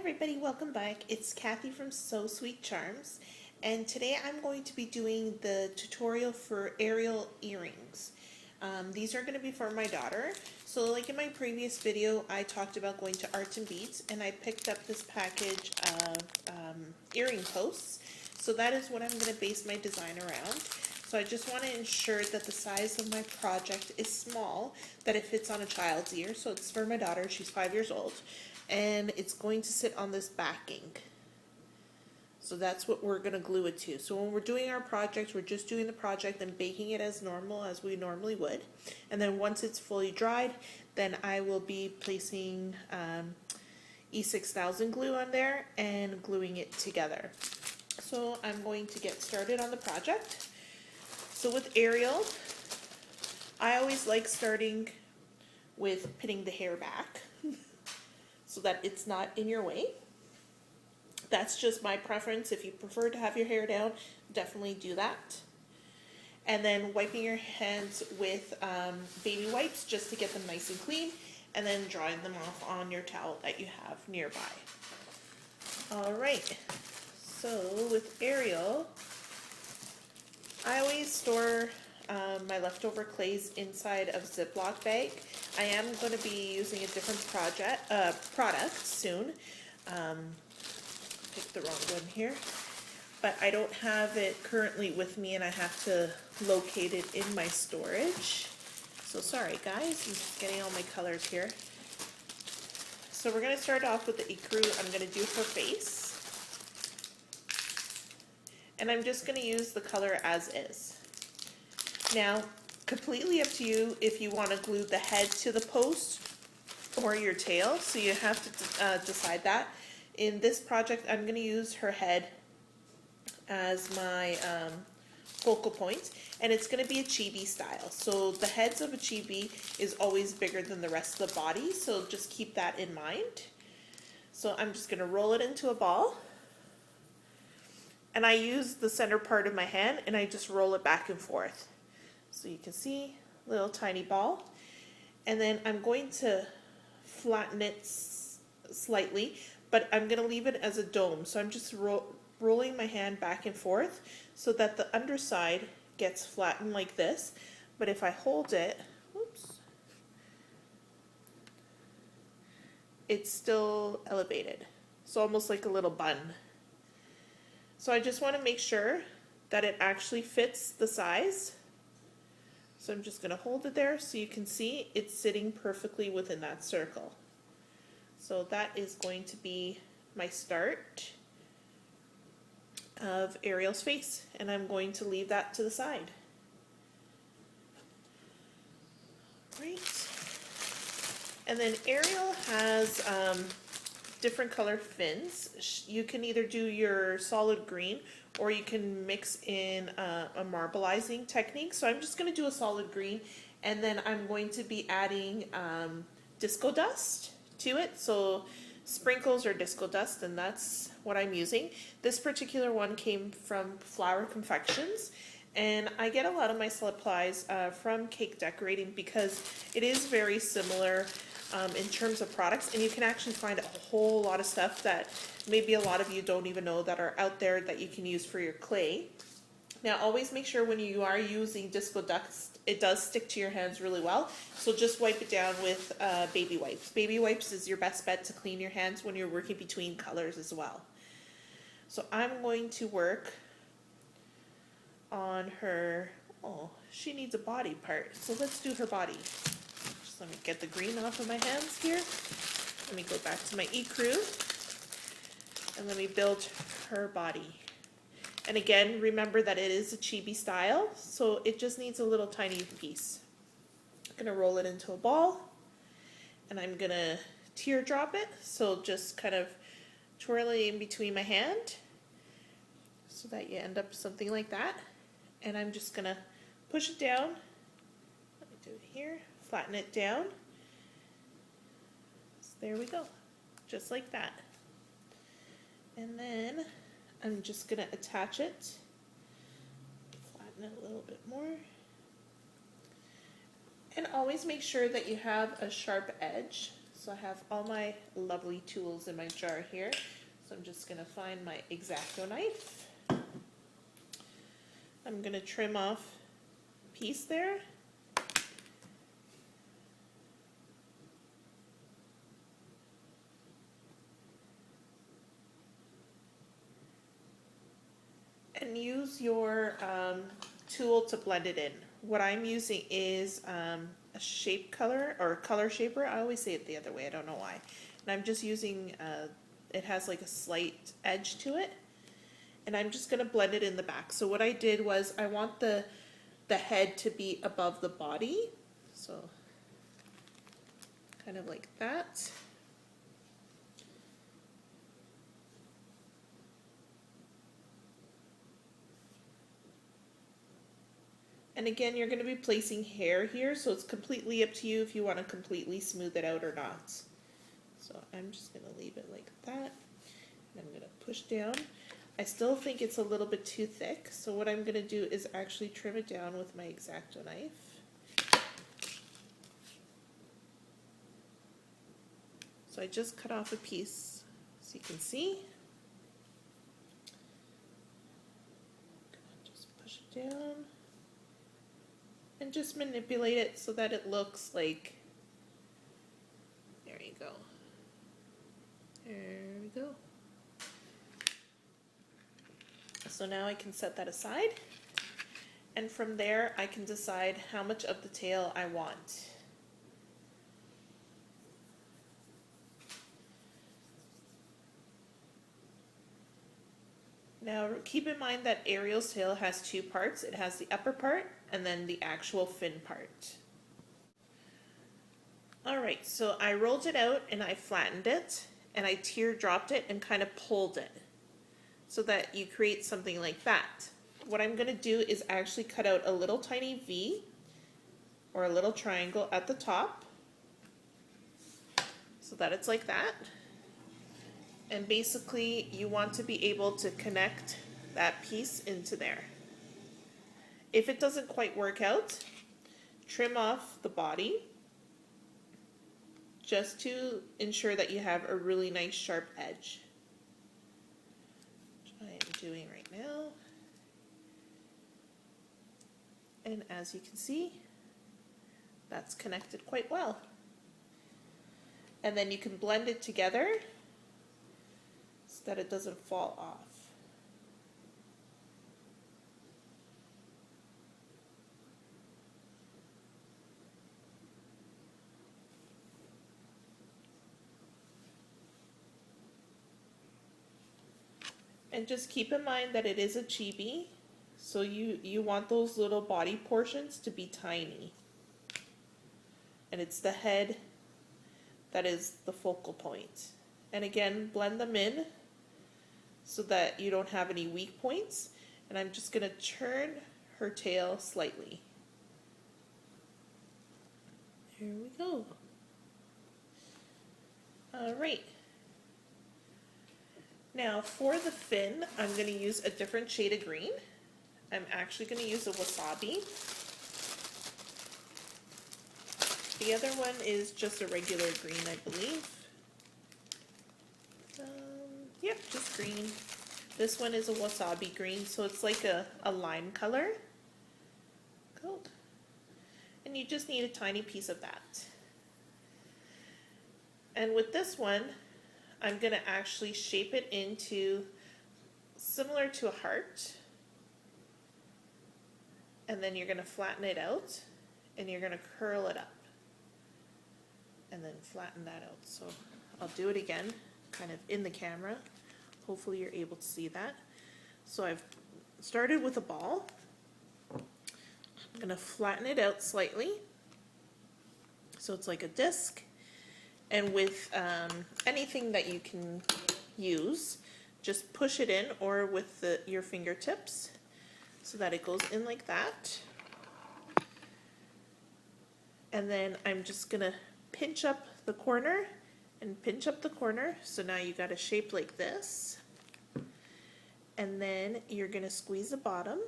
everybody, welcome back. It's Kathy from So Sweet Charms, and today I'm going to be doing the tutorial for Ariel earrings. These are going to be for my daughter. So like in my previous video, I talked about going to Arts and Beats, and I picked up this package of earring posts. So that is what I'm going to base my design around. So I just want to ensure that the size of my project is small, that it fits on a child's ear. So it's for my daughter, she's 5 years old. And it's going to sit on this backing. So that's what we're going to glue it to. So when we're doing our project, we're just doing the project and baking it as normal as we normally would. And then once it's fully dried, then I will be placing E6000 glue on there and gluing it together. So I'm going to get started on the project. So with Ariel, I always like starting with pinning the hair back so that it's not in your way. That's just my preference. If you prefer to have your hair down, definitely do that. And then wiping your hands with baby wipes just to get them nice and clean, and then drying them off on your towel that you have nearby. All right, so with Ariel, I always store my leftover clays inside of a Ziploc bag. I am going to be using a different product soon. Picked the wrong one here, but I don't have it currently with me, and I have to locate it in my storage. So sorry guys, I'm just getting all my colors here. So we're going to start off with the ecru. I'm going to do her face, and I'm just going to use the color as is. Now, completely up to you if you want to glue the head to the post or your tail, so you have to decide that. In this project, I'm going to use her head as my focal point, and it's going to be a chibi style. So the heads of a chibi is always bigger than the rest of the body, so just keep that in mind. So I'm just going to roll it into a ball, and I use the center part of my hand, and I just roll it back and forth. So you can see, little tiny ball. And then I'm going to flatten it slightly, but I'm going to leave it as a dome. So I'm just rolling my hand back and forth so that the underside gets flattened like this. But if I hold it, whoops, it's still elevated. So almost like a little bun. So I just want to make sure that it actually fits the size. So I'm just going to hold it there so you can see it's sitting perfectly within that circle. So that is going to be my start of Ariel's face, and I'm going to leave that to the side. Right. And then Ariel has different color fins. You can either do your solid green, or you can mix in a marbleizing technique. So I'm just going to do a solid green, and then I'm going to be adding disco dust to it. So sprinkles or disco dust, and that's what I'm using. This particular one came from Flower Confections, and I get a lot of my supplies from Cake Decorating because it is very similar in terms of products, and you can actually find a whole lot of stuff that maybe a lot of you don't even know that are out there that you can use for your clay. Now always make sure when you are using disco dust, it does stick to your hands really well, so just wipe it down with baby wipes. Baby wipes is your best bet to clean your hands when you're working between colors as well. So I'm going to work on her, oh, she needs a body part, so let's do her body. Just let me get the green off of my hands here. Let me go back to my ecru, and let me build her body. And again, remember that it is a chibi style, so it just needs a little tiny piece. I'm going to roll it into a ball, and I'm going to teardrop it, so just kind of twirl it in between my hand so that you end up something like that. And I'm just going to push it down. Let me do it here. Flatten it down. So there we go, just like that. And then I'm just going to attach it, flatten it a little bit more, and always make sure that you have a sharp edge. So I have all my lovely tools in my jar here. So I'm just gonna find my X-Acto knife. I'm gonna trim off a piece there. And use your tool to blend it in. What I'm using is a shape color or color shaper. I always say it the other way, I don't know why. And I'm just using, it has like a slight edge to it. And I'm just gonna blend it in the back. So what I did was I want the head to be above the body. So kind of like that. And again, you're going to be placing hair here, so it's completely up to you if you want to completely smooth it out or not. So I'm just going to leave it like that. And I'm going to push down. I still think it's a little bit too thick, so what I'm going to do is actually trim it down with my X-Acto knife. So I just cut off a piece, so you can see. Just push it down. And just manipulate it so that it looks like, there you go. There we go. So now I can set that aside. And from there, I can decide how much of the tail I want. Now keep in mind that Ariel's tail has two parts. It has the upper part and then the actual fin part. Alright, so I rolled it out and I flattened it and I teardropped it and kind of pulled it so that you create something like that. What I'm going to do is actually cut out a little tiny V or a little triangle at the top so that it's like that. And basically you want to be able to connect that piece into there. If it doesn't quite work out, trim off the body just to ensure that you have a really nice sharp edge, which I am doing right now. And as you can see, that's connected quite well. And then you can blend it together so that it doesn't fall off. And just keep in mind that it is a chibi, so you want those little body portions to be tiny. And it's the head that is the focal point. And again, blend them in so that you don't have any weak points. And I'm just going to turn her tail slightly. Here we go. All right. Now for the fin, I'm going to use a different shade of green. I'm actually going to use a wasabi. The other one is just a regular green, I believe. Yep, just green. This one is a wasabi green, so it's like a lime color. Cool. And you just need a tiny piece of that. And with this one, I'm going to actually shape it into similar to a heart. And then you're going to flatten it out and you're going to curl it up. And then flatten that out. So I'll do it again, kind of in the camera. Hopefully you're able to see that. So I've started with a ball. I'm going to flatten it out slightly so it's like a disc. And with anything that you can use, just push it in, or with your fingertips so that it goes in like that. And then I'm just going to pinch up the corner and pinch up the corner. So now you got a shape like this. And then you're going to squeeze the bottom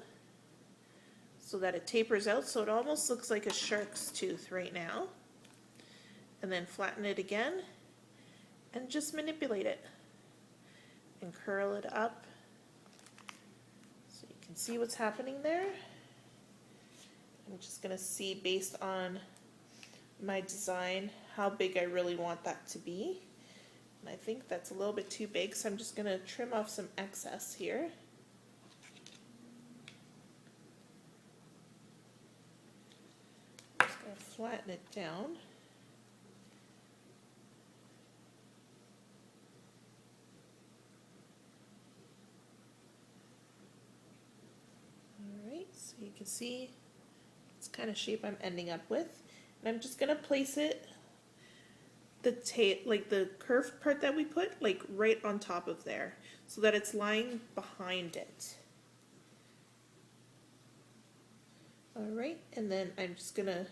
so that it tapers out, so it almost looks like a shark's tooth right now. and then flatten it again and just manipulate it and curl it up so you can see what's happening there. I'm just going to see based on my design how big I really want that to be. And I think that's a little bit too big, so I'm just going to trim off some excess here. Just going to flatten it down. Alright, so you can see it's kind of shape I'm ending up with. And I'm just going to place it, the tail, like the curved part that we put, like right on top of there, so that it's lying behind it. Alright, and then I'm just going to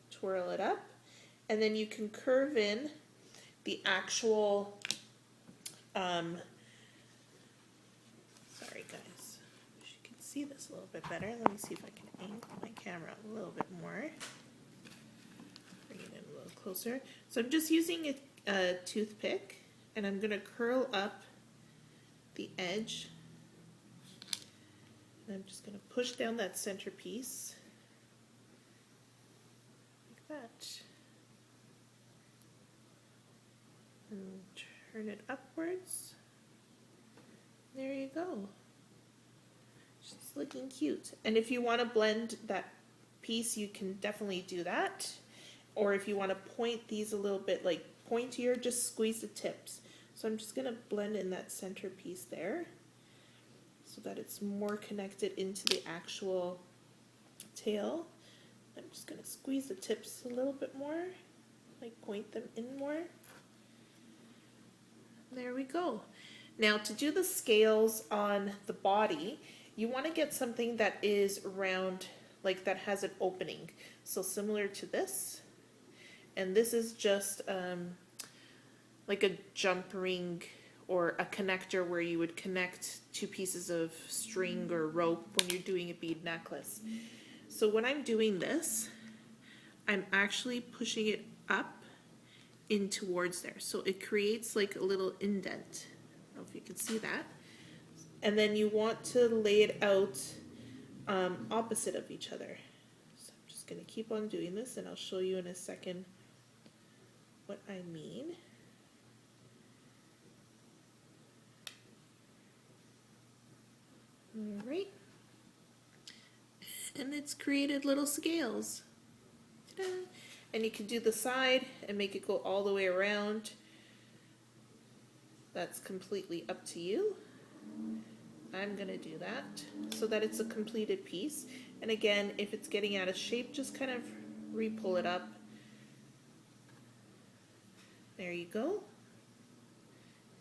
twirl it up, and then you can curve in the actual, sorry guys, wish you could see this a little bit better. Let me see if I can angle my camera a little bit more. Bring it in a little closer. So I'm just using a toothpick, and I'm going to curl up the edge. And I'm just going to push down that center piece like that. And turn it upwards. There you go. She's looking cute. And if you want to blend that piece, you can definitely do that. Or if you want to point these a little bit like pointier, just squeeze the tips. So I'm just going to blend in that center piece there so that it's more connected into the actual tail. I'm just going to squeeze the tips a little bit more, like point them in more. There we go. Now to do the scales on the body, you want to get something that is round, like that has an opening. So similar to this. And this is just like a jump ring or a connector where you would connect two pieces of string or rope when you're doing a bead necklace. So when I'm doing this, I'm actually pushing it up in towards there. So it creates like a little indent. I don't know if you can see that. And then you want to lay it out opposite of each other. So I'm just going to keep on doing this, and I'll show you in a second what I mean. All right. And it's created little scales. Ta-da. And you can do the side and make it go all the way around. That's completely up to you. I'm going to do that so that it's a completed piece. And again, if it's getting out of shape, just kind of re-pull it up. There you go.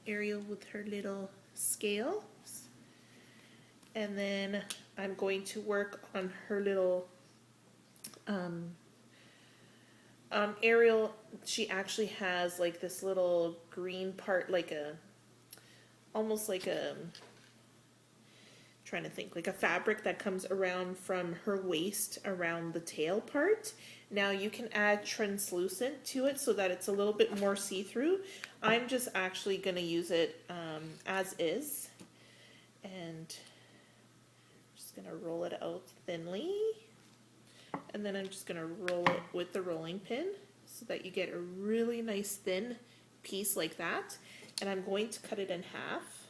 Ariel with her little scales. And then I'm going to work on her little Ariel. She actually has like this little green part, like a, almost like a, trying to think, like a fabric that comes around from her waist around the tail part. Now you can add translucent to it so that it's a little bit more see-through. I'm just actually going to use it as is, and I'm just going to roll it out thinly, and then I'm just going to roll it with the rolling pin so that you get a really nice thin piece like that. And I'm going to cut it in half,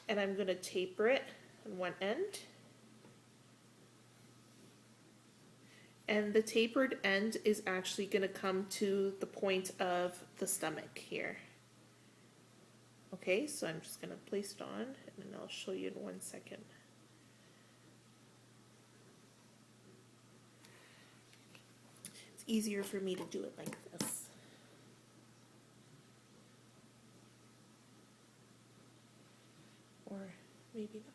and I'm going to taper it on one end. And the tapered end is actually going to come to the point of the stomach here. Okay, so I'm just going to place it on, and then I'll show you in 1 second. It's easier for me to do it like this. Or maybe not.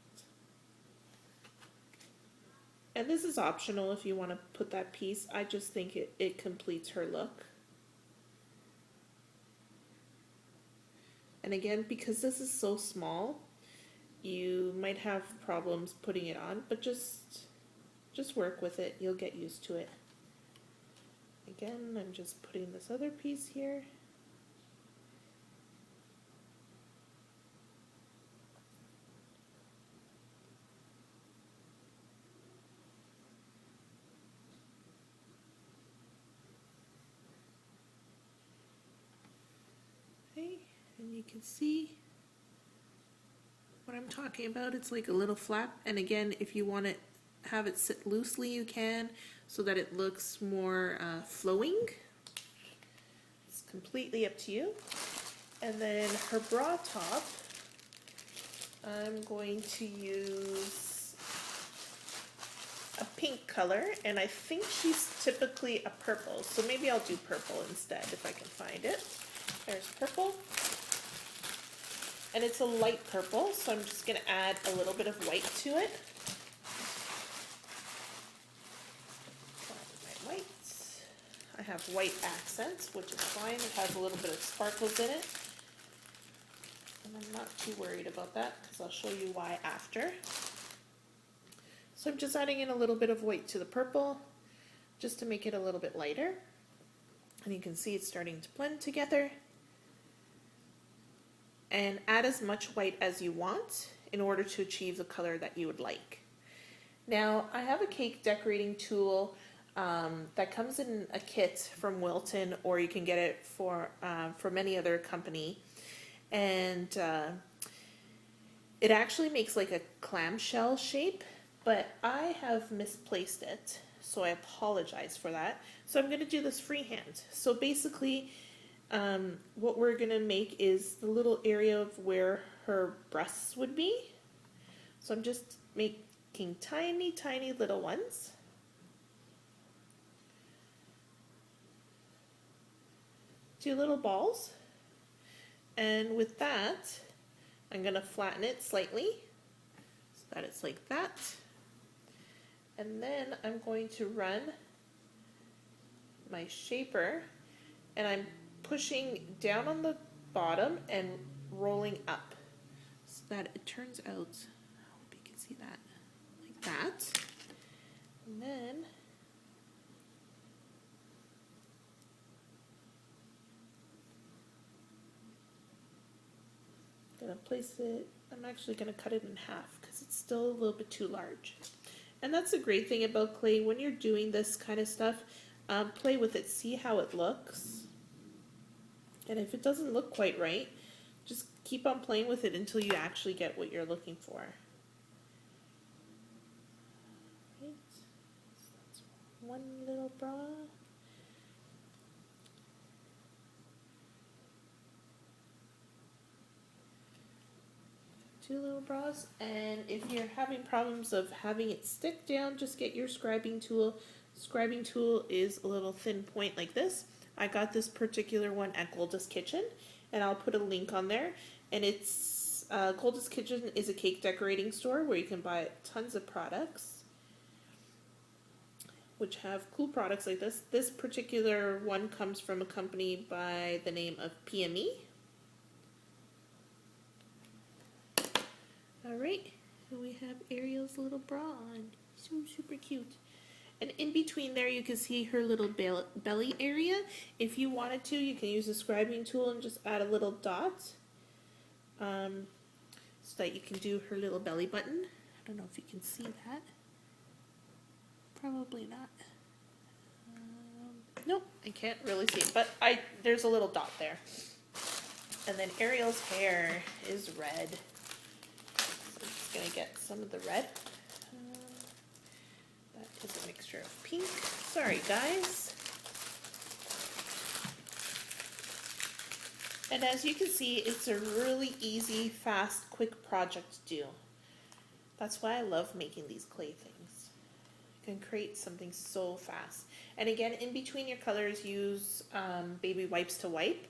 And this is optional if you want to put that piece. I just think it completes her look. And again, because this is so small, you might have problems putting it on, but just work with it. You'll get used to it. Again, I'm just putting this other piece here. Okay, and you can see what I'm talking about. It's like a little flap, and again, if you want to have it sit loosely, you can, so that it looks more flowing. It's completely up to you. And then her bra top, I'm going to use a pink color, and I think she's typically a purple, so maybe I'll do purple instead if I can find it. There's purple. And it's a light purple, so I'm just going to add a little bit of white to it. My white. I have white accents, which is fine. It has a little bit of sparkles in it. And I'm not too worried about that because I'll show you why after. So I'm just adding in a little bit of white to the purple just to make it a little bit lighter. And you can see it's starting to blend together. And add as much white as you want in order to achieve the color that you would like. Now, I have a cake decorating tool that comes in a kit from Wilton, or you can get it from any other company. And it actually makes like a clamshell shape, but I have misplaced it, so I apologize for that. So I'm going to do this freehand. So basically, what we're going to make is the little area of where her breasts would be. So I'm just making tiny, tiny little ones. Two little balls. And with that, I'm going to flatten it slightly so that it's like that. And then I'm going to run my shaper, and I'm pushing down on the bottom and rolling up so that it turns out, I hope you can see that, like that. And then I'm going to place it, I'm actually going to cut it in half because it's still a little bit too large. And that's the great thing about clay. When you're doing this kind of stuff, play with it, see how it looks. And if it doesn't look quite right, just keep on playing with it until you actually get what you're looking for. Right. So that's one little bra. Two little bras. And if you're having problems of having it stick down, just get your scribing tool. Scribing tool is a little thin point like this. I got this particular one at Goldust Kitchen, and I'll put a link on there. And it's Goldust Kitchen is a cake decorating store where you can buy tons of products which have cool products like this. This particular one comes from a company by the name of PME. Alright, and we have Ariel's little bra on. So super cute. And in between there you can see her little belly area. If you wanted to, you can use the scribing tool and just add a little dot so that you can do her little belly button. I don't know if you can see that. Probably not. Nope, I can't really see it, but there's a little dot there. And then Ariel's hair is red. So I'm just going to get some of the red. That is a mixture of pink. Sorry, guys. And as you can see, it's a really easy, fast, quick project to do. That's why I love making these clay things. You can create something so fast. And again, in between your colors, use baby wipes to wipe.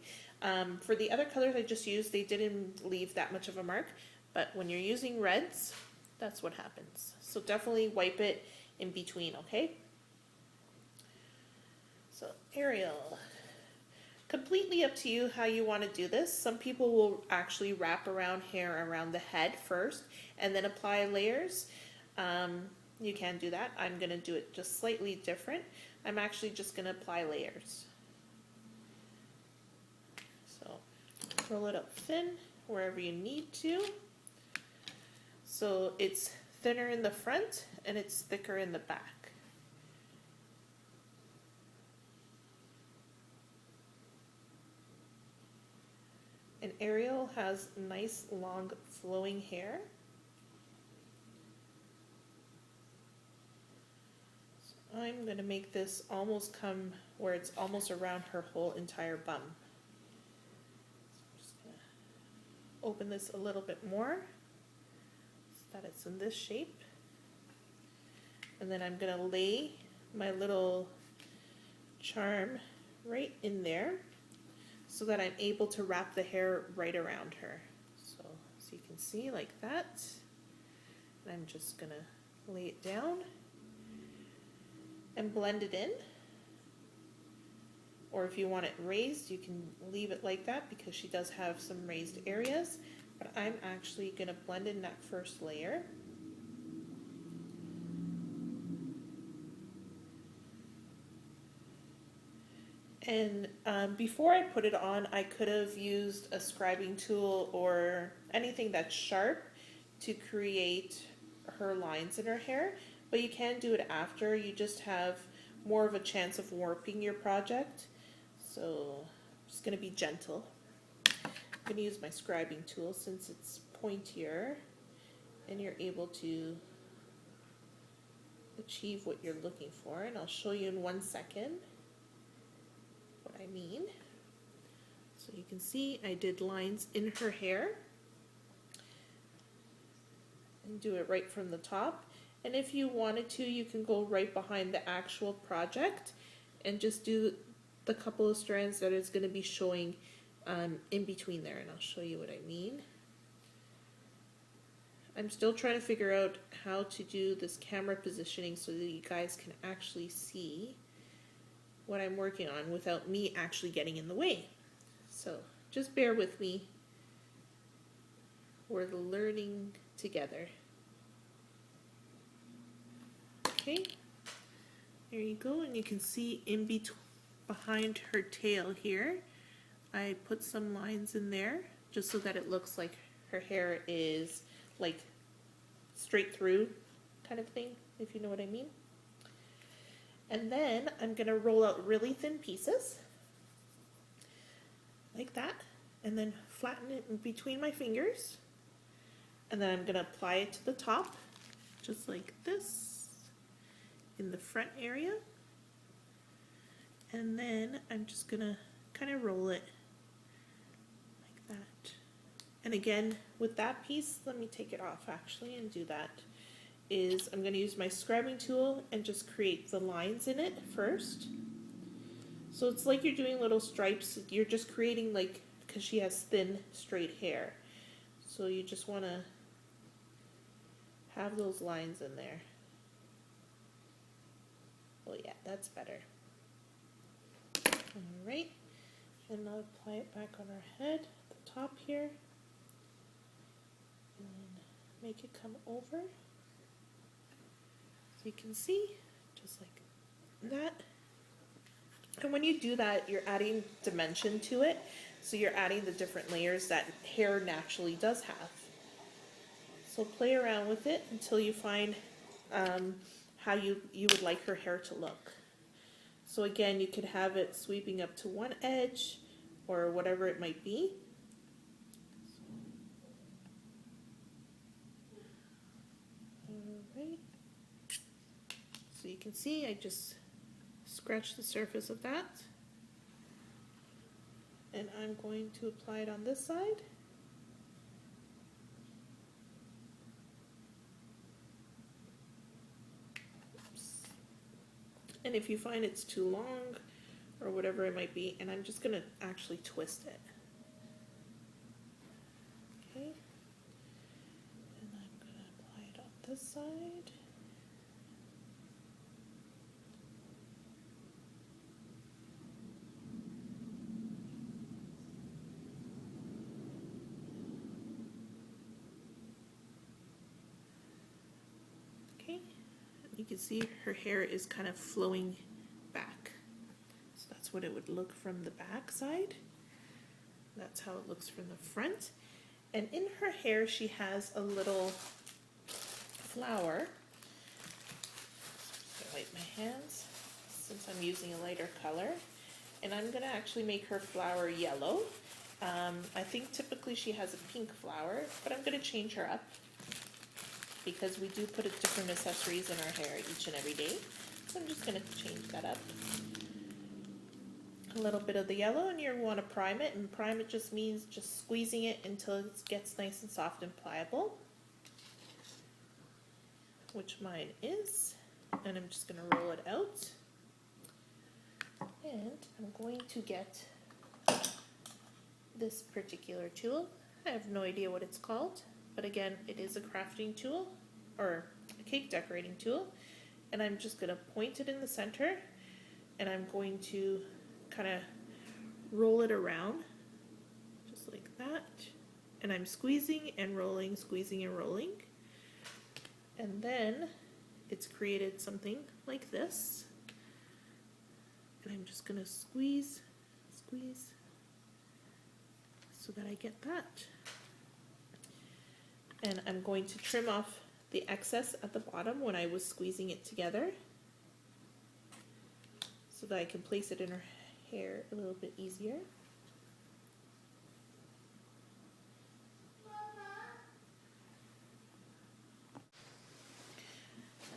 For the other colors I just used, they didn't leave that much of a mark. But when you're using reds, that's what happens. So definitely wipe it in between, okay? So Ariel, completely up to you how you want to do this. Some people will actually wrap around hair around the head first and then apply layers. You can do that. I'm going to do it just slightly different. I'm actually just going to apply layers. So roll it up thin wherever you need to. So it's thinner in the front and it's thicker in the back. And Ariel has nice long flowing hair. So I'm going to make this almost come where it's almost around her whole entire bum. So I'm just going to open this a little bit more so that it's in this shape. And then I'm going to lay my little charm right in there so that I'm able to wrap the hair right around her. So you can see like that. And I'm just going to lay it down and blend it in. Or if you want it raised, you can leave it like that because she does have some raised areas. But I'm actually going to blend in that first layer. And before I put it on, I could have used a scribing tool or anything that's sharp to create her lines in her hair, but you can do it after. You just have more of a chance of warping your project. So I'm just going to be gentle. I'm going to use my scribing tool since it's pointier and you're able to achieve what you're looking for. And I'll show you in 1 second what I mean. So you can see I did lines in her hair and do it right from the top. And if you wanted to, you can go right behind the actual project and just do the couple of strands that is going to be showing in between there, and I'll show you what I mean. I'm still trying to figure out how to do this camera positioning so that you guys can actually see what I'm working on without me actually getting in the way. So just bear with me. We're learning together. Okay, there you go, and you can see in between behind her tail here, I put some lines in there just so that it looks like her hair is like straight through kind of thing, if you know what I mean. And then I'm going to roll out really thin pieces like that and then flatten it in between my fingers. And then I'm going to apply it to the top just like this in the front area. And then I'm just going to kind of roll it like that. And again, with that piece, let me take it off actually and do that. Is I'm going to use my scribing tool and just create the lines in it first. So it's like you're doing little stripes. You're just creating like, because she has thin, straight hair. So you just want to have those lines in there. Oh yeah, that's better. Alright, and I'll apply it back on our head, at the top here. And make it come over. So you can see, just like that. And when you do that, you're adding dimension to it. So you're adding the different layers that hair naturally does have. So play around with it until you find how you would like her hair to look. So again, you could have it sweeping up to one edge or whatever it might be. Alright. So you can see I just scratch the surface of that. And I'm going to apply it on this side. Oops. And if you find it's too long or whatever it might be, and I'm just going to actually twist it. Okay. And I'm going to apply it on this side. Okay. You can see her hair is kind of flowing back. that's what it would look from the back side. That's how it looks from the front. And in her hair, she has a little flower. I'm gonna wipe my hands since I'm using a lighter color. And I'm gonna actually make her flower yellow. I think typically she has a pink flower, but I'm gonna change her up because we do put different accessories in our hair each and every day. So I'm just gonna change that up. A little bit of the yellow, and you want to prime it, and prime it just means just squeezing it until it gets nice and soft and pliable, which mine is. And I'm just going to roll it out, and I'm going to get this particular tool. I have no idea what it's called, but again, it is a crafting tool or a cake decorating tool, and I'm just going to point it in the center, and I'm going to kind of roll it around just like that, and I'm squeezing and rolling, squeezing and rolling, and then it's created something like this, and I'm just gonna squeeze so that I get that, and I'm going to trim off the excess at the bottom when I was squeezing it together so that I can place it in her hair a little bit easier.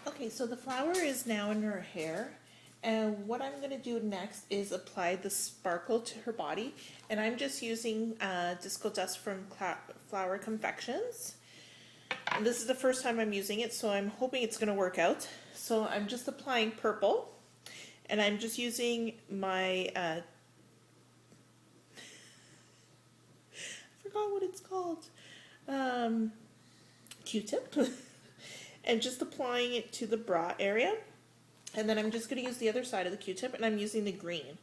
Okay, so the flower is now in her hair, and what I'm going to do next is apply the sparkle to her body, and I'm just using Disco Dust from Flower Confections. And this is the first time I'm using it, so I'm hoping it's going to work out. So I'm just applying purple. And I'm just using my, I forgot what it's called, Q-tip, and just applying it to the bra area. And then I'm just going to use the other side of the Q-tip, and I'm using the green.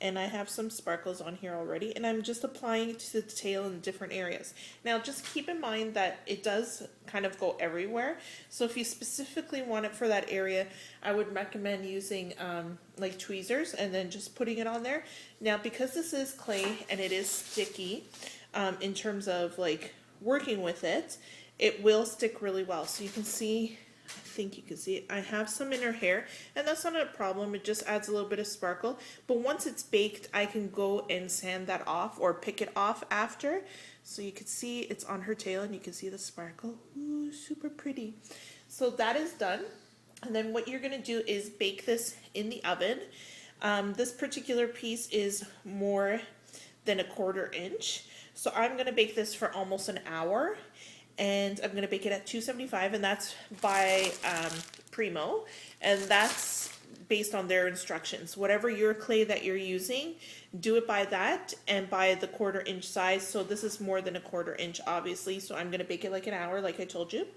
And I have some sparkles on here already, and I'm just applying it to the tail in different areas. Now just keep in mind that it does kind of go everywhere, so if you specifically want it for that area, I would recommend using like tweezers and then just putting it on there. Now because this is clay and it is sticky, in terms of like working with it, it will stick really well. So you can see, I think you can see it, I have some in her hair, and that's not a problem, it just adds a little bit of sparkle. But once it's baked, I can go and sand that off or pick it off after. So you can see it's on her tail and you can see the sparkle. Ooh, super pretty. So that is done. And then what you're gonna do is bake this in the oven. This particular piece is more than a 1/4 inch. So I'm gonna bake this for almost an hour. And I'm going to bake it at 275, and that's by Primo, and that's based on their instructions. Whatever your clay that you're using, do it by that and by the 1/4 inch size. So this is more than a 1/4 inch, obviously, so I'm going to bake it like an hour, like I told you.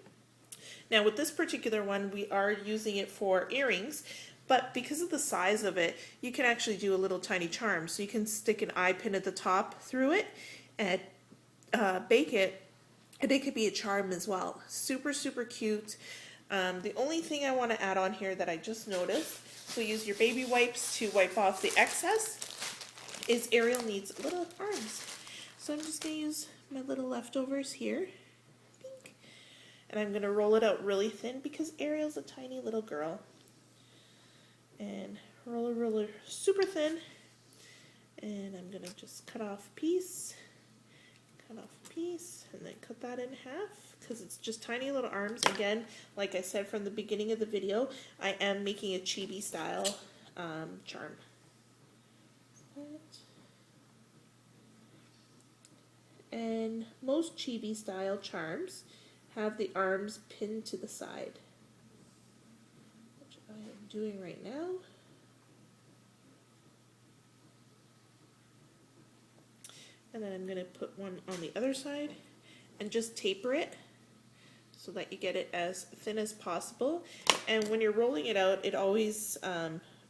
Now with this particular one, we are using it for earrings, but because of the size of it, you can actually do a little tiny charm. So you can stick an eye pin at the top through it and bake it. And it could be a charm as well. Super, super cute. The only thing I want to add on here that I just noticed, so use your baby wipes to wipe off the excess, is Ariel needs little arms. So I'm just going to use my little leftovers here. Pink. And I'm going to roll it out really thin because Ariel's a tiny little girl. And roll it super thin. And I'm going to just cut off a piece. Cut off a piece and then cut that in half because it's just tiny little arms. Again, like I said from the beginning of the video, I am making a chibi style charm. And most chibi style charms have the arms pinned to the side, which I am doing right now. And then I'm going to put one on the other side and just taper it so that you get it as thin as possible. And when you're rolling it out, it always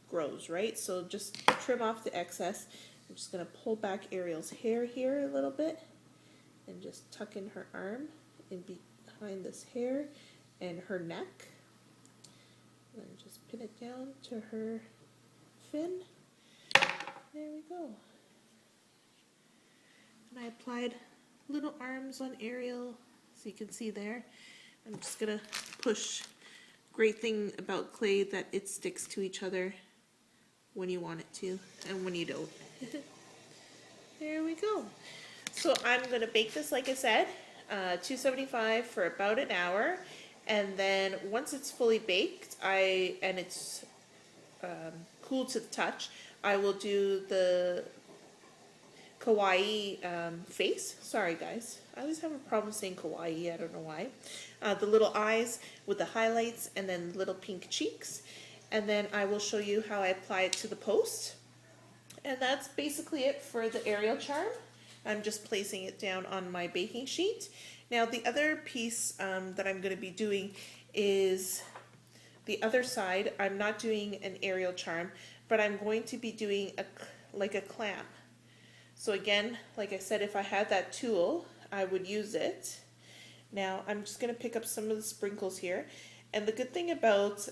grows, right? So just trim off the excess. I'm just going to pull back Ariel's hair here a little bit and just tuck in her arm and behind this hair and her neck. And then just pin it down to her fin. go. And I applied little arms on Ariel, so you can see there. I'm just gonna push. Great thing about clay that it sticks to each other when you want it to and when you don't. There we go. So I'm gonna bake this, like I said, 275 for about an hour, and then once it's fully baked, and it's cool to the touch, I will do the kawaii face. Sorry guys, I always have a problem saying kawaii, I don't know why. The little eyes with the highlights and then little pink cheeks. And then I will show you how I apply it to the post. And that's basically it for the Ariel charm. I'm just placing it down on my baking sheet. Now the other piece that I'm going to be doing is the other side. I'm not doing an Ariel charm, but I'm going to be doing like a clam. So again, like I said, if I had that tool, I would use it. Now I'm just going to pick up some of the sprinkles here. And the good thing about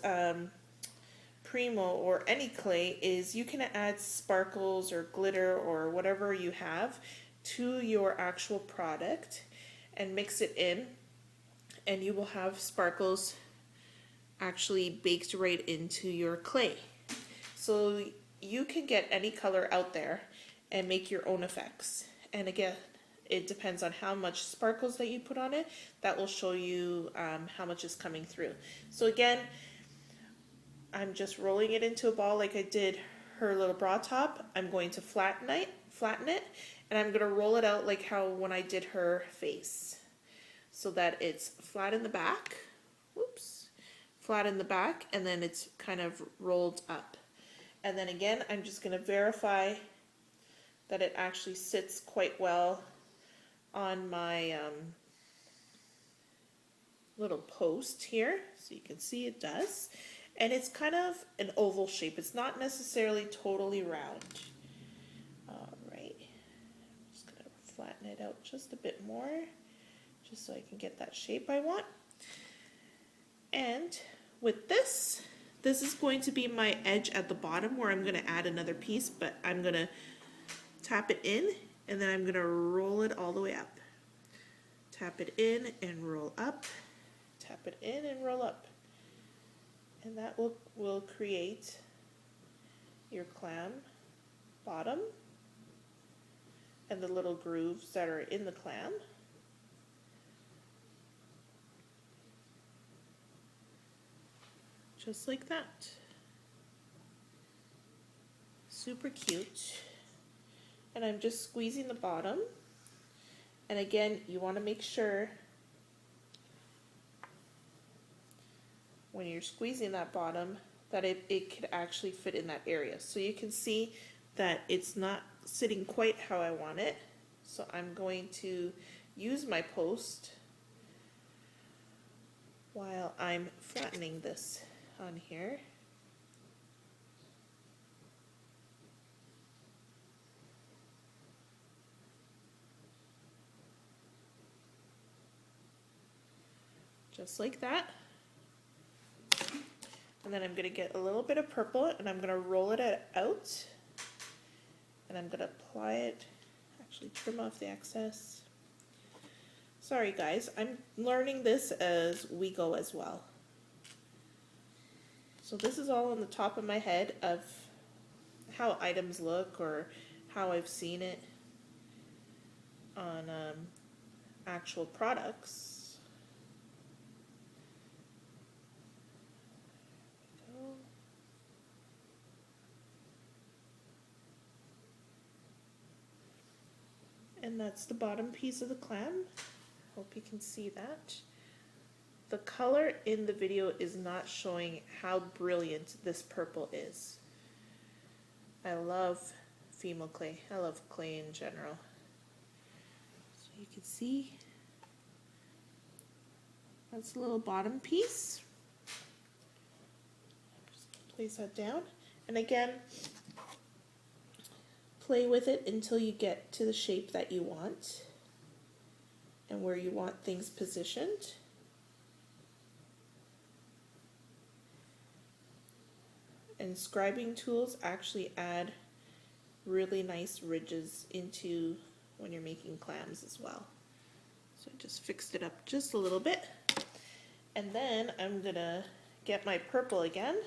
Primo or any clay is you can add sparkles or glitter or whatever you have to your actual product and mix it in, and you will have sparkles actually baked right into your clay. So you can get any color out there and make your own effects. And again, it depends on how much sparkles that you put on it. That will show you how much is coming through. So again, I'm just rolling it into a ball like I did her little bra top. I'm going to flatten it, and I'm going to roll it out like how when I did her face, so that it's flat in the back. Whoops. Flat in the back, and then it's kind of rolled up. And then again, I'm just going to verify that it actually sits quite well on my little post here. So you can see it does. And it's kind of an oval shape. It's not necessarily totally round. All right. I'm just going to flatten it out just a bit more, just so I can get that shape I want. And with this is going to be my edge at the bottom where I'm going to add another piece, but I'm going to tap it in, and then I'm going to roll it all the way up. Tap it in and roll up. Tap it in and roll up. And that will create your clam bottom and the little grooves that are in the clam. Just like that. Super cute. And I'm just squeezing the bottom. And again, you want to make sure when you're squeezing that bottom that it could actually fit in that area. So you can see that it's not sitting quite how I want it. So I'm going to use my post while I'm flattening this on here. Just like that. And then I'm going to get a little bit of purple and I'm going to roll it out. And I'm going to apply it, actually trim off the excess. Sorry guys, I'm learning this as we go as well. So this is all on the top of my head of how items look or how I've seen it on actual products. And that's the bottom piece of the clam. Hope you can see that. The color in the video is not showing how brilliant this purple is. I love female clay. I love clay in general. So you can see that's the little bottom piece. Just place that down. And again, play with it until you get to the shape that you want and where you want things positioned. And scribing tools actually add really nice ridges into when you're making clams as well. So I just fixed it up just a little bit. And then I'm gonna get my purple again.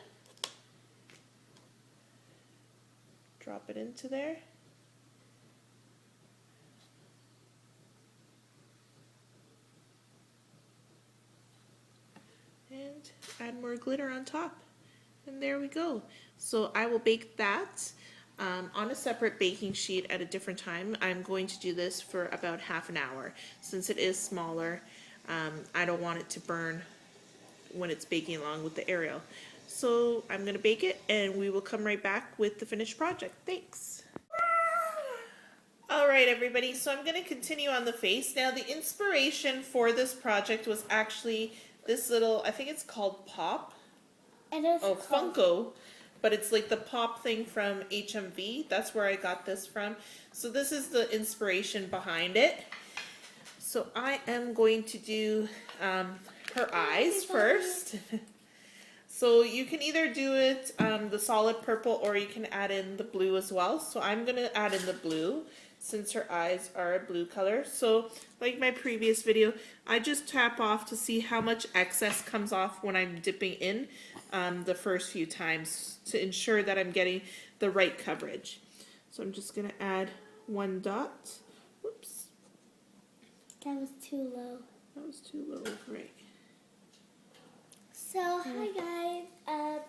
Drop it into there. And add more glitter on top. And there we go. So I will bake that on a separate baking sheet at a different time. I'm going to do this for about half an hour. Since it is smaller, I don't want it to burn when it's baking along with the Ariel. So I'm going to bake it and we will come right back with the finished project. Thanks. Alright everybody, so I'm going to continue on the face. Now the inspiration for this project was actually this little, I think it's called Pop. Funko, but it's like the Pop thing from HMV. That's where I got this from. So this is the inspiration behind it. So I am going to do her eyes first. So you can either do it the solid purple or you can add in the blue as well. So I'm going to add in the blue since her eyes are a blue color. So like my previous video, I just tap off to see how much excess comes off when I'm dipping in the first few times to ensure that I'm getting the right coverage. So I'm just going to add one dot. Whoops. That was too low. That was too low, right. So, hi guys.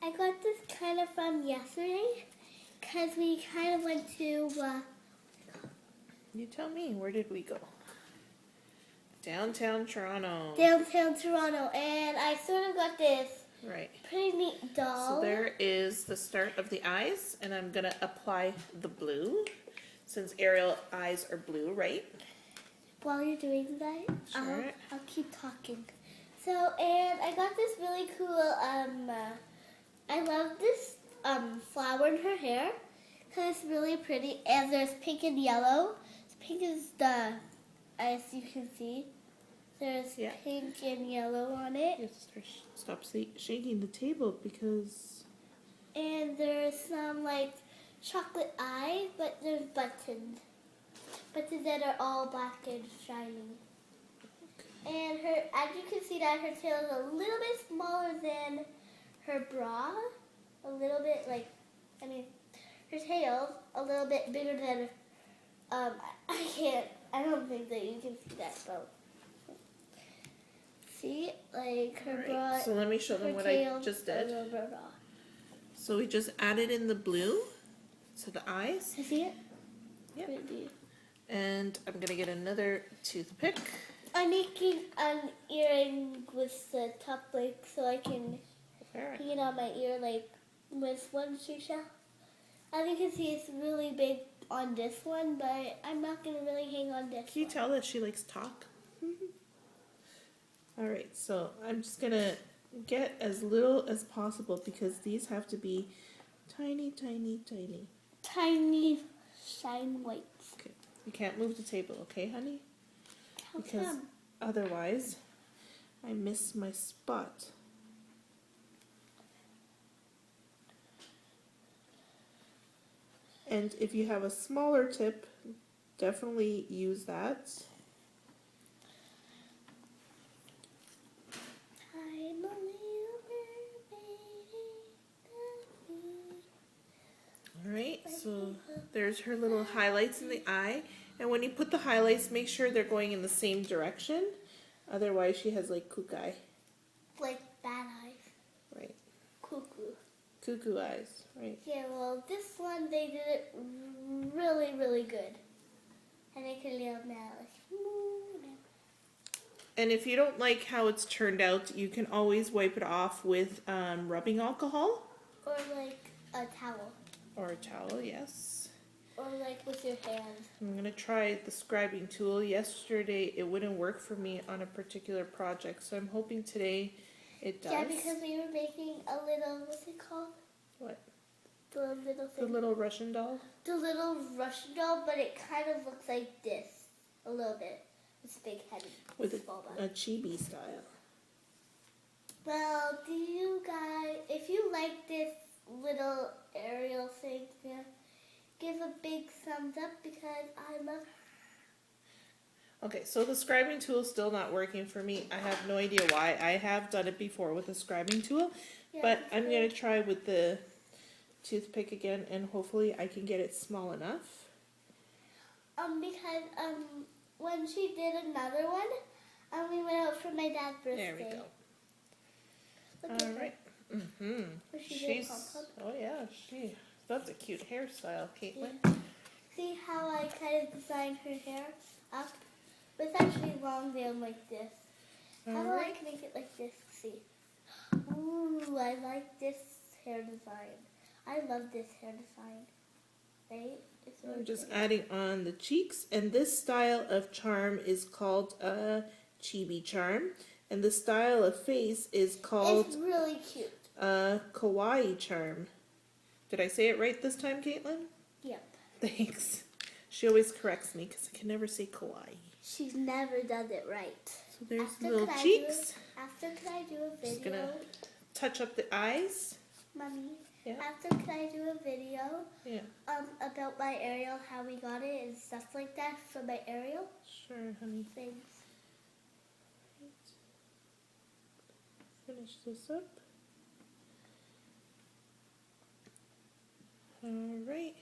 I got this kind of from yesterday because we kind of went to, You tell me, where did we go? Downtown Toronto. Downtown Toronto, and I sort of got this Right. pretty neat doll. So there is the start of the eyes, and I'm going to apply the blue, since Ariel eyes are blue, right? While you're doing that, Sure. I'll keep talking. So, and I got this really cool, I love this flower in her hair, because it's really pretty, and there's pink and yellow. So pink is the, as you can see, there's pink and yellow on it. You have to stop shaking the table because... And there's some, like, chocolate eyes, but there's buttons. Buttons that are all black and shiny. And her, as you can see that her tail is a little bit smaller than her bra. A little bit, like, her tail's a little bit bigger than, I don't think that you can see that, but... See, like her bra. So let me show them what I just did. So we just added in the blue to the eyes. I see it? Yep. And I'm going to get another toothpick. I'm making an earring with the top, like, so I can hang it on my ear, like, with one seashell. As you can see, it's really big on this one, but I'm not going to really hang on this Can you tell that she likes talk? Alright, so I'm just going to get as little as possible because these have to be tiny, tiny, tiny. Tiny shine whites. Okay. You can't move the table, okay, honey? Because otherwise I miss my spot. And if you have a smaller tip, definitely use that. Alright, so there's her little highlights in the eye. And when you put the highlights, make sure they're going in the same direction. Otherwise, she has like cuckoo eye. Like bad eyes. Right. Cuckoo. Cuckoo eyes, right. Yeah, well, this one, they did it really, really good. And I can live now. And if you don't like how it's turned out, you can always wipe it off with rubbing alcohol. Or like a towel. Or a towel, yes. Or like with your hands. I'm going to try the scribing tool. Yesterday it wouldn't work for me on a particular project, so I'm hoping today it does. Yeah, because we were making a little, what's it called? What? The little thing. The little Russian doll? The little Russian doll, but it kind of looks like this. A little bit. It's big headed. With a chibi style. Well, do you guys, if you like this little Ariel thing, yeah, give a big thumbs up because I love her. Okay, so the scribing tool is still not working for me. I have no idea why. I have done it before with the scribing tool, Yeah, but it's I'm good. going to try with the toothpick again, and hopefully I can get it small enough. Because when she did another one, we went out for my dad's birthday. There we go. Look All at her. right. Mm-hmm. Was she She's, pom-pom? oh yeah, that's a cute hairstyle, Caitlin. Yeah. See how I kind of designed her hair up? But it's actually long down like this. How do I make it like this? See. Ooh, I like this hair design. I love this hair design. Right? It's I'm really just pretty. adding on the cheeks, and this style of charm is called a Chibi charm, and the style of face is called It's really cute. a Kawaii charm. Did I say it right this time, Caitlin? Yep. Thanks. She always corrects me because I can never say Kawaii. She's never done it right. So there's After little could I cheeks. Can I do a Just video? gonna touch up the eyes. Mommy, Yeah. after can I do a video Yeah. about my Ariel, how we got it and stuff like that for my Ariel? Sure, honey. Things. Finish this up. Alright.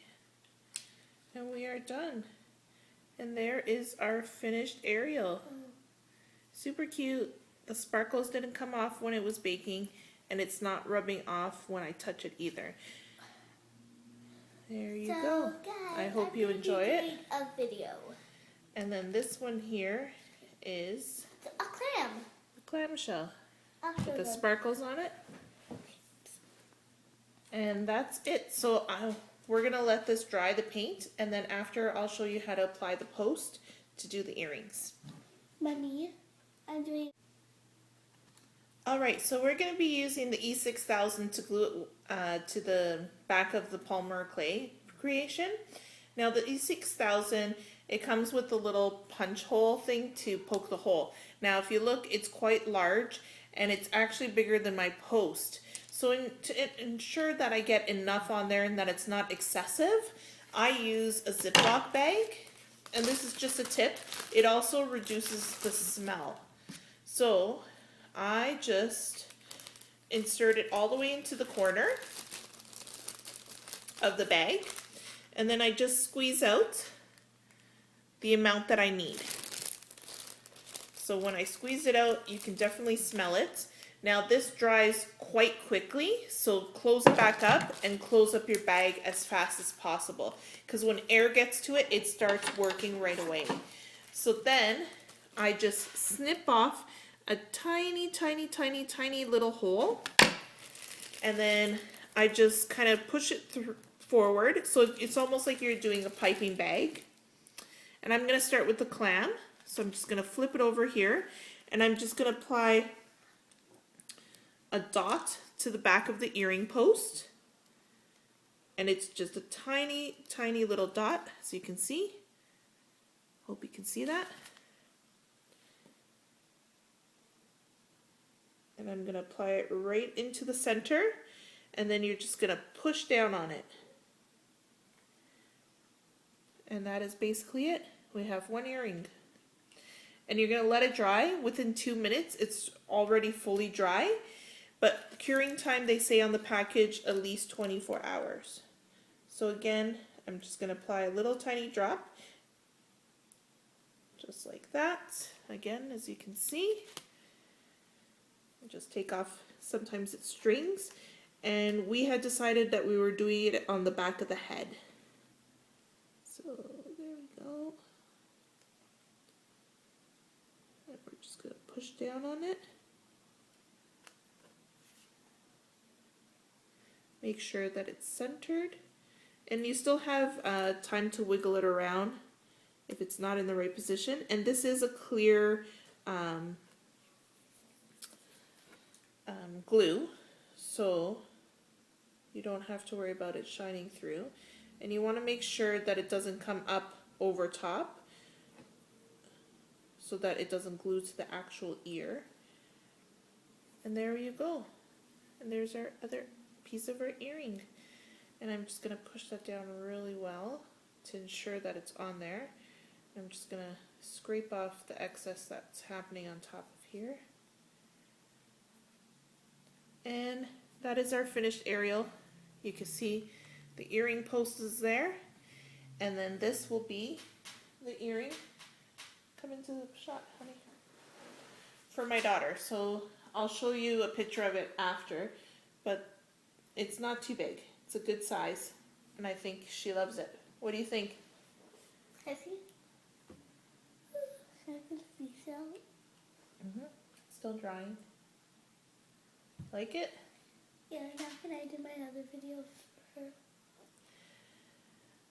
And we are done. And there is our finished Ariel. Super cute. The sparkles didn't come off when it was baking, and it's not rubbing off when I touch it either. There you go. Guys, I hope I'm you gonna be enjoy it. doing a video. And then this one here is A clam. the clamshell I'll show with the them. sparkles on it. And that's it. So we're going to let this dry, the paint, and then after I'll show you how to apply the post to do the earrings. Mommy, I'm doing. Alright, so we're going to be using the E6000 to glue it to the back of the polymer clay creation. Now the E6000, it comes with a little punch hole thing to poke the hole. Now if you look, it's quite large, and it's actually bigger than my post. So to ensure that I get enough on there and that it's not excessive, I use a Ziploc bag, and this is just a tip. It also reduces the smell. So I just insert it all the way into the corner of the bag, and then I just squeeze out the amount that I need. So when I squeeze it out, you can definitely smell it. Now this dries quite quickly, so close it back up and close up your bag as fast as possible, because when air gets to it, it starts working right away. So then I just snip off a tiny, tiny, tiny, tiny little hole, and then I just kind of push it forward, so it's almost like you're doing a piping bag. And I'm going to start with the clam, so I'm just going to flip it over here, and I'm just going to apply a dot to the back of the earring post, and it's just a tiny, tiny little dot, as you can see. Hope you can see that. And I'm going to apply it right into the center, and then you're just going to push down on it. And that is basically it. We have one earring. And you're going to let it dry. Within 2 minutes, it's already fully dry. But curing time, they say on the package, at least 24 hours. So again, I'm just going to apply a little tiny drop. Just like that. Again, as you can see. Just take off, sometimes it strings. And we had decided that we were doing it on the back of the head. So there we go. And we're just going to push down on it. Make sure that it's centered. And you still have time to wiggle it around if it's not in the right position. And this is a clear glue, so you don't have to worry about it shining through. And you want to make sure that it doesn't come up over top so that it doesn't glue to the actual ear. And there you go. And there's our other piece of our earring. And I'm just going to push that down really well to ensure that it's on there. I'm just going to scrape off the excess that's happening on top of here. And that is our finished Ariel. You can see the earring post is there. And then this will be the earring. Come into the shot, honey. For my daughter. So I'll show you a picture of it after. But it's not too big. It's a good size. And I think she loves it. What do you think? I see. I can see some. Still drying. Like it? Yeah, that's when I did my other video for her.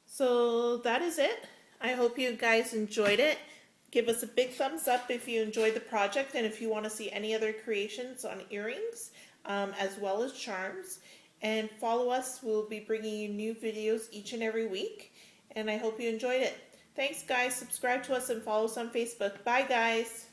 So that is it. I hope you guys enjoyed it. Give us a big thumbs up if you enjoyed the project and if you want to see any other creations on earrings as well as charms. And follow us. We'll be bringing you new videos each and every week. And I hope you enjoyed it. Thanks, guys. Subscribe to us and follow us on Facebook. Bye, guys.